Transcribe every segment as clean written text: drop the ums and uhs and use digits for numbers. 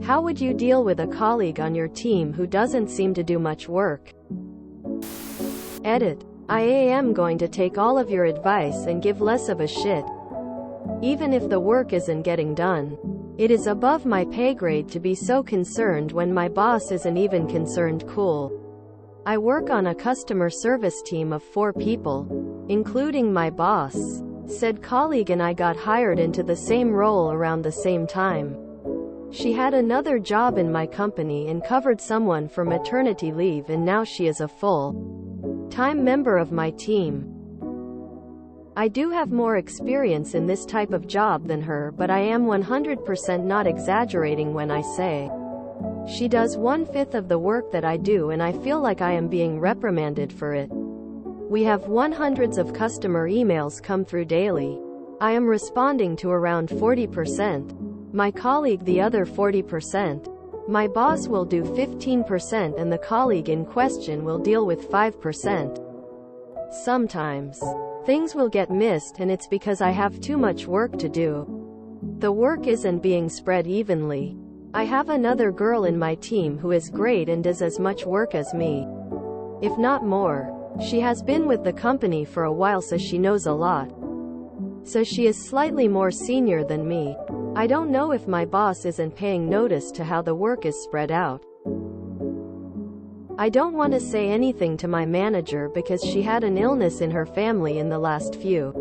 How would you deal with a colleague on your team who doesn't seem to do much work? Edit. I am going to take all of your advice and give less of a shit. Even if the work isn't getting done. It is above my pay grade to be so concerned when my boss isn't even concerned. Cool. I work on a customer service team of 4 people, including my boss. Said colleague and I got hired into the same role around the same time. She had another job in my company and covered someone for maternity leave, and now she is a full-time member of my team. I do have more experience in this type of job than her, but I am 100% not exaggerating when I say she does 1/5 of the work that I do, and I feel like I am being reprimanded for it. We have hundreds of customer emails come through daily. I am responding to around 40%. My colleague the other 40%. My boss will do 15% and the colleague in question will deal with 5%. Sometimes things will get missed, and it's because I have too much work to do. The work isn't being spread evenly. I have another girl in my team who is great and does as much work as me, if not more. She has been with the company for a while, so she knows a lot. So she is slightly more senior than me. I don't know if my boss isn't paying notice to how the work is spread out. I don't want to say anything to my manager because she had an illness in her family in the last few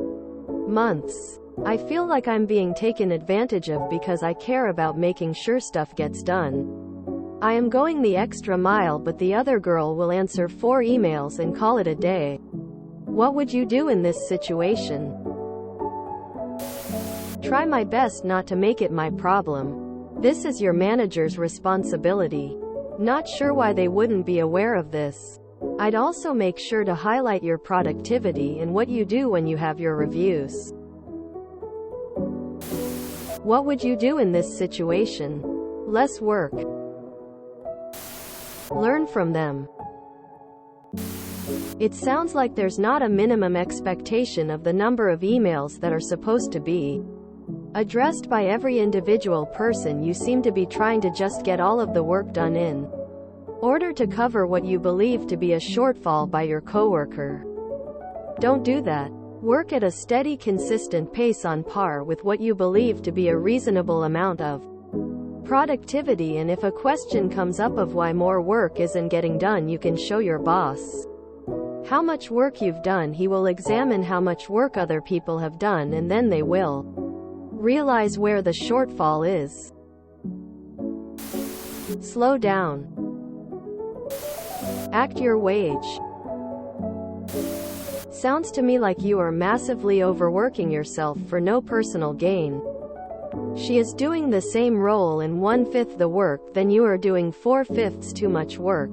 months. I feel like I'm being taken advantage of because I care about making sure stuff gets done. I am going the extra mile, but the other girl will answer 4 emails and call it a day. What would you do in this situation? Try my best not to make it my problem. This is your manager's responsibility. Not sure why they wouldn't be aware of this. I'd also make sure to highlight your productivity and what you do when you have your reviews. What would you do in this situation? Less work. Learn from them. It sounds like there's not a minimum expectation of the number of emails that are supposed to be addressed by every individual person. You seem to be trying to just get all of the work done in order to cover what you believe to be a shortfall by your coworker. Don't do that. Work at a steady, consistent pace on par with what you believe to be a reasonable amount of productivity, and if a question comes up of why more work isn't getting done, you can show your boss how much work you've done. He will examine how much work other people have done, and then they will realize where the shortfall is. Slow down. Act your wage. Sounds to me like you are massively overworking yourself for no personal gain. She is doing the same role in 1/5 the work, then you are doing 4/5 too much work.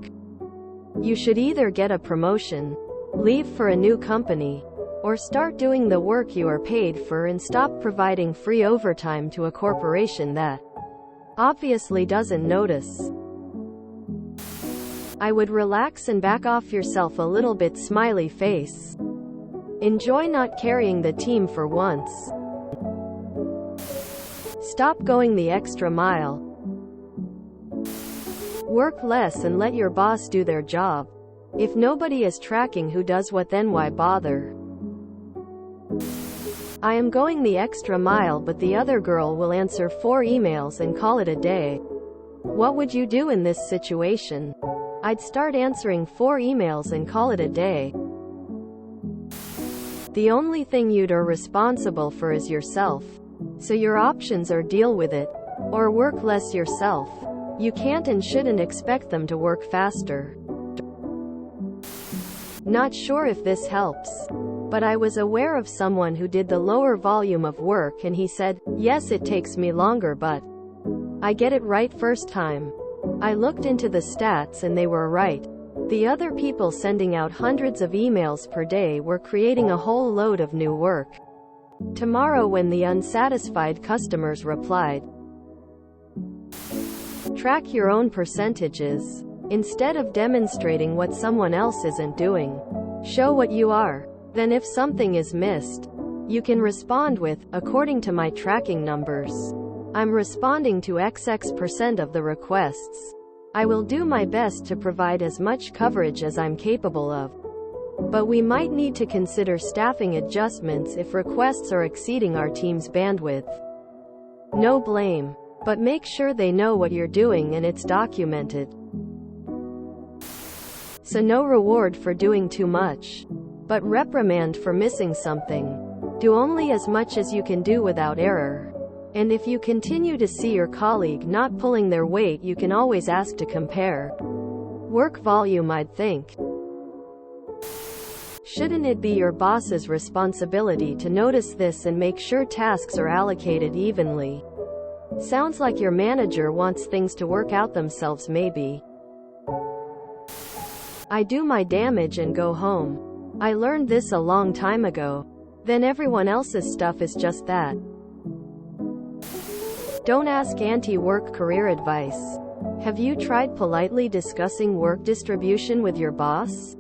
You should either get a promotion, leave for a new company, or start doing the work you are paid for and stop providing free overtime to a corporation that obviously doesn't notice. I would relax and back off yourself a little bit. Smiley face. Enjoy not carrying the team for once. Stop going the extra mile. Work less and let your boss do their job. If nobody is tracking who does what, then why bother? I am going the extra mile, but the other girl will answer 4 emails and call it a day. What would you do in this situation? I'd start answering 4 emails and call it a day. The only thing you're responsible for is yourself. So your options are deal with it, or work less yourself. You can't and shouldn't expect them to work faster. Not sure if this helps, but I was aware of someone who did the lower volume of work, and he said, yes, it takes me longer, but I get it right first time. I looked into the stats and they were right. The other people sending out hundreds of emails per day were creating a whole load of new work tomorrow when the unsatisfied customers replied. Track your own percentages. Instead of demonstrating what someone else isn't doing, show what you are. Then if something is missed, you can respond with, according to my tracking numbers, I'm responding to XX% of the requests. I will do my best to provide as much coverage as I'm capable of. But we might need to consider staffing adjustments if requests are exceeding our team's bandwidth. No blame. But make sure they know what you're doing and it's documented. So no reward for doing too much, but reprimand for missing something. Do only as much as you can do without error. And if you continue to see your colleague not pulling their weight, you can always ask to compare work volume. I'd think. Shouldn't it be your boss's responsibility to notice this and make sure tasks are allocated evenly? Sounds like your manager wants things to work out themselves. Maybe. I do my damage and go home. I learned this a long time ago. Then everyone else's stuff is just that. Don't ask anti-work career advice. Have you tried politely discussing work distribution with your boss?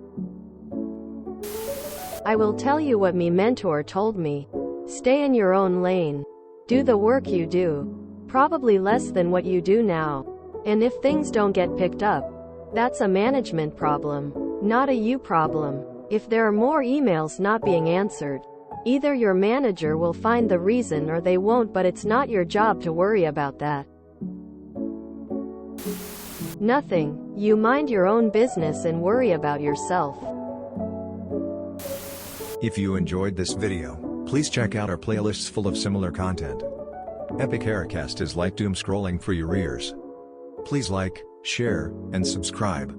I will tell you what my mentor told me. Stay in your own lane. Do the work you do. Probably less than what you do now. And if things don't get picked up, that's a management problem, not a you problem. If there are more emails not being answered, either your manager will find the reason or they won't, but it's not your job to worry about that. Nothing. You mind your own business and worry about yourself. If you enjoyed this video, please check out our playlists full of similar content. Epic Aircast is like doom scrolling for your ears. Please like, share, and subscribe.